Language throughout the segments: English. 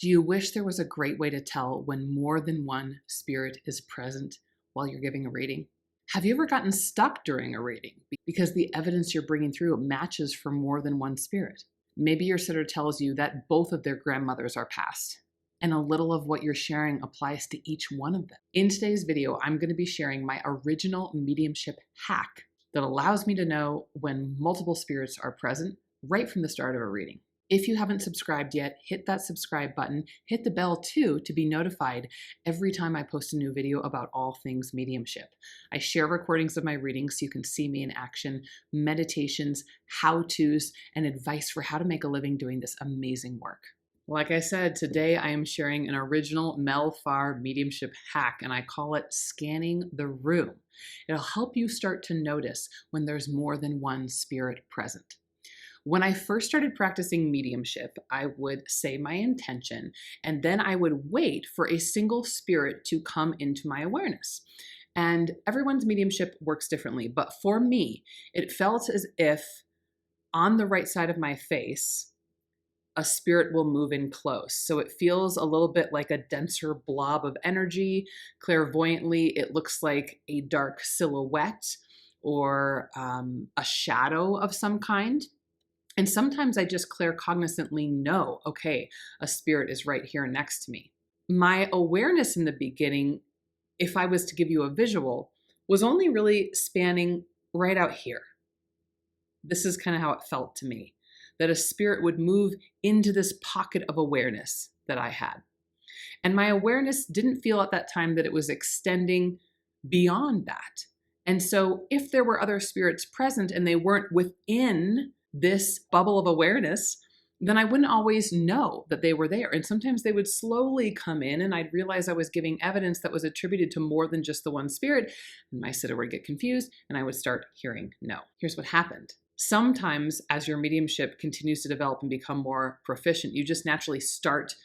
Do you wish there was a great way to tell when more than one spirit is present while you're giving a reading? Have you ever gotten stuck during a reading because the evidence you're bringing through matches for more than one spirit? Maybe your sitter tells you that both of their grandmothers are passed, and a little of what you're sharing applies to each one of them. In today's video, I'm going to be sharing my original mediumship hack that allows me to know when multiple spirits are present right from the start of a reading. If you haven't subscribed yet, hit that subscribe button, hit the bell too to be notified every time I post a new video about all things mediumship. I share recordings of my readings so you can see me in action, meditations, how-tos, and advice for how to make a living doing this amazing work. Like I said, today I am sharing an original Pharr mediumship hack, and I call it scanning the room. It'll help you start to notice when there's more than one spirit present. When I first started practicing mediumship, I would say my intention, and then I would wait for a single spirit to come into my awareness. And everyone's mediumship works differently, but for me, it felt as if on the right side of my face, a spirit will move in close. So it feels a little bit like a denser blob of energy. Clairvoyantly, it looks like a dark silhouette or a shadow of some kind. And sometimes I just claircognizantly know, okay, a spirit is right here next to me. My awareness in the beginning, if I was to give you a visual, was only really spanning right out here. This is kind of how it felt to me, that a spirit would move into this pocket of awareness that I had. And my awareness didn't feel at that time that it was extending beyond that. And so if there were other spirits present and they weren't within this bubble of awareness, then I wouldn't always know that they were there. And sometimes they would slowly come in and I'd realize I was giving evidence that was attributed to more than just the one spirit. And my sitter would get confused and I would start hearing no. Here's what happened. Sometimes as your mediumship continues to develop and become more proficient, you just naturally start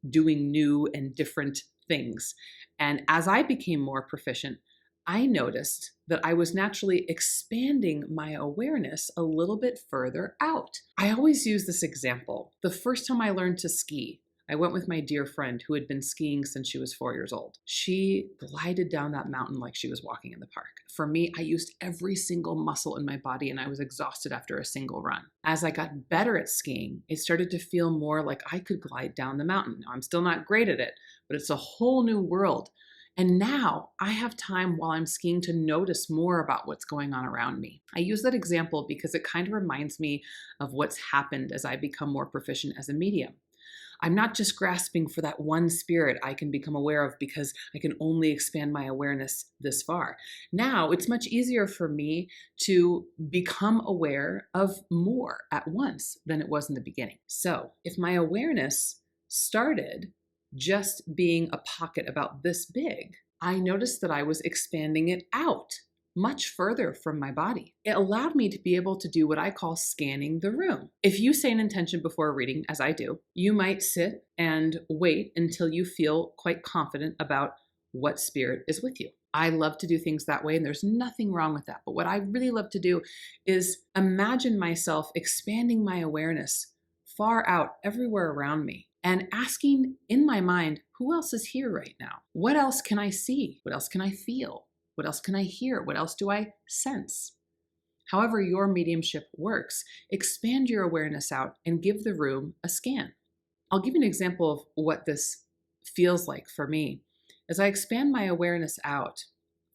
doing new and different things. And as I became more proficient, I noticed that I was naturally expanding my awareness a little bit further out. I always use this example. The first time I learned to ski, I went with my dear friend who had been skiing since she was 4 years old. She glided down that mountain like she was walking in the park. For me, I used every single muscle in my body and I was exhausted after a single run. As I got better at skiing, it started to feel more like I could glide down the mountain. Now, I'm still not great at it, but it's a whole new world. And now I have time while I'm skiing to notice more about what's going on around me. I use that example because it kind of reminds me of what's happened as I become more proficient as a medium. I'm not just grasping for that one spirit I can become aware of because I can only expand my awareness this far. Now it's much easier for me to become aware of more at once than it was in the beginning. So if my awareness started just being a pocket about this big, I noticed that I was expanding it out much further from my body. It allowed me to be able to do what I call scanning the room. If you say an intention before a reading, as I do, you might sit and wait until you feel quite confident about what spirit is with you. I love to do things that way, and there's nothing wrong with that. But what I really love to do is imagine myself expanding my awareness far out everywhere around me and asking in my mind, who else is here right now? What else can I see? What else can I feel? What else can I hear? What else do I sense? However your mediumship works, expand your awareness out and give the room a scan. I'll give you an example of what this feels like for me. As I expand my awareness out,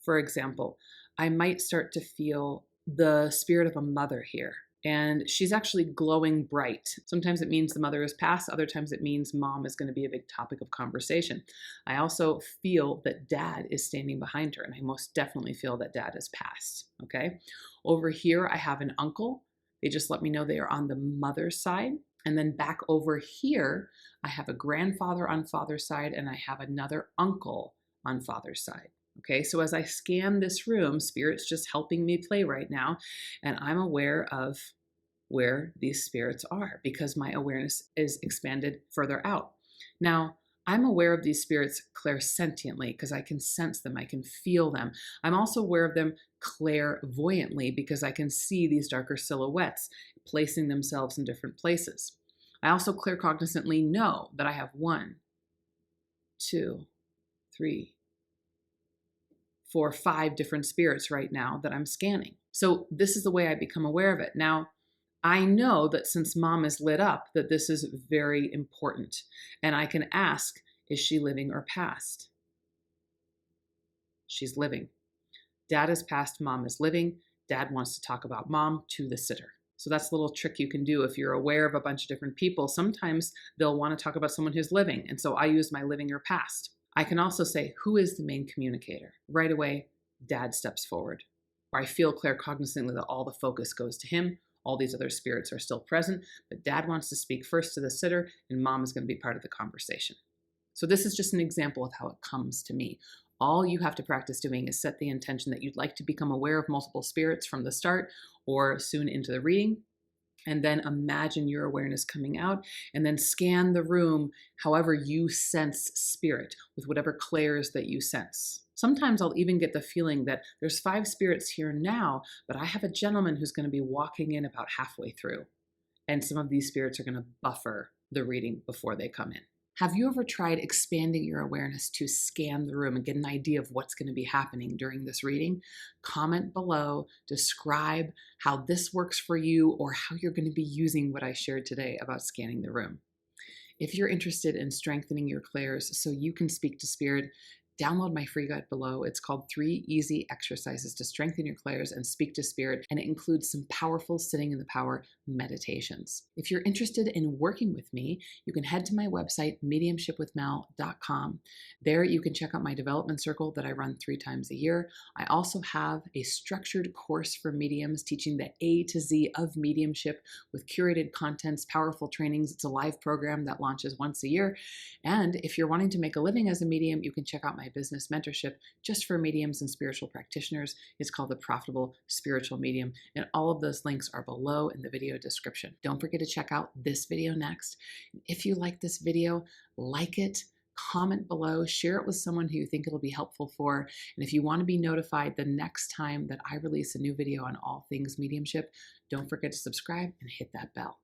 for example, I might start to feel the spirit of a mother here. And she's actually glowing bright. Sometimes it means the mother is passed. Other times it means mom is going to be a big topic of conversation. I also feel that dad is standing behind her, and I most definitely feel that dad is passed, okay? Over here, I have an uncle. They just let me know they are on the mother's side. And then back over here, I have a grandfather on father's side, and I have another uncle on father's side. Okay, so as I scan this room, Spirit's just helping me play right now, and I'm aware of where these spirits are because my awareness is expanded further out. Now, I'm aware of these spirits clairsentiently because I can sense them, I can feel them. I'm also aware of them clairvoyantly because I can see these darker silhouettes placing themselves in different places. I also claircognizantly know that I have 1, 2, 3, 4, 5 different spirits right now that I'm scanning. So this is the way I become aware of it. Now, I know that since mom is lit up, that this is very important. And I can ask, is she living or passed? She's living. Dad is passed, mom is living. Dad wants to talk about mom to the sitter. So that's a little trick you can do if you're aware of a bunch of different people. Sometimes they'll want to talk about someone who's living. And so I use my living or past. I can also say, who is the main communicator? Right away, dad steps forward. Or I feel claircognizantly that all the focus goes to him. All these other spirits are still present, but dad wants to speak first to the sitter, and mom is going to be part of the conversation. So this is just an example of how it comes to me. All you have to practice doing is set the intention that you'd like to become aware of multiple spirits from the start or soon into the reading. And then imagine your awareness coming out, and then scan the room however you sense spirit with whatever clairs that you sense. Sometimes I'll even get the feeling that there's 5 spirits here now, but I have a gentleman who's going to be walking in about halfway through. And some of these spirits are going to buffer the reading before they come in. Have you ever tried expanding your awareness to scan the room and get an idea of what's going to be happening during this reading? Comment below, describe how this works for you or how you're going to be using what I shared today about scanning the room. If you're interested in strengthening your clairs so you can speak to spirit, download my free guide below. It's called 3 Easy Exercises to Strengthen Your Clairs and Speak to Spirit, and it includes some powerful sitting in the power meditations. If you're interested in working with me, you can head to my website, mediumshipwithmel.com. There you can check out my development circle that I run 3 times a year. I also have a structured course for mediums teaching the A to Z of mediumship with curated contents, powerful trainings. It's a live program that launches once a year. And if you're wanting to make a living as a medium, you can check out my business mentorship just for mediums and spiritual practitioners. It's called the Profitable Spiritual Medium, and all of those links are below in the video description. Don't forget to check out this video next. If you like this video, like it, comment below, share it with someone who you think it'll be helpful for. And if you want to be notified the next time that I release a new video on all things mediumship, don't forget to subscribe and hit that bell.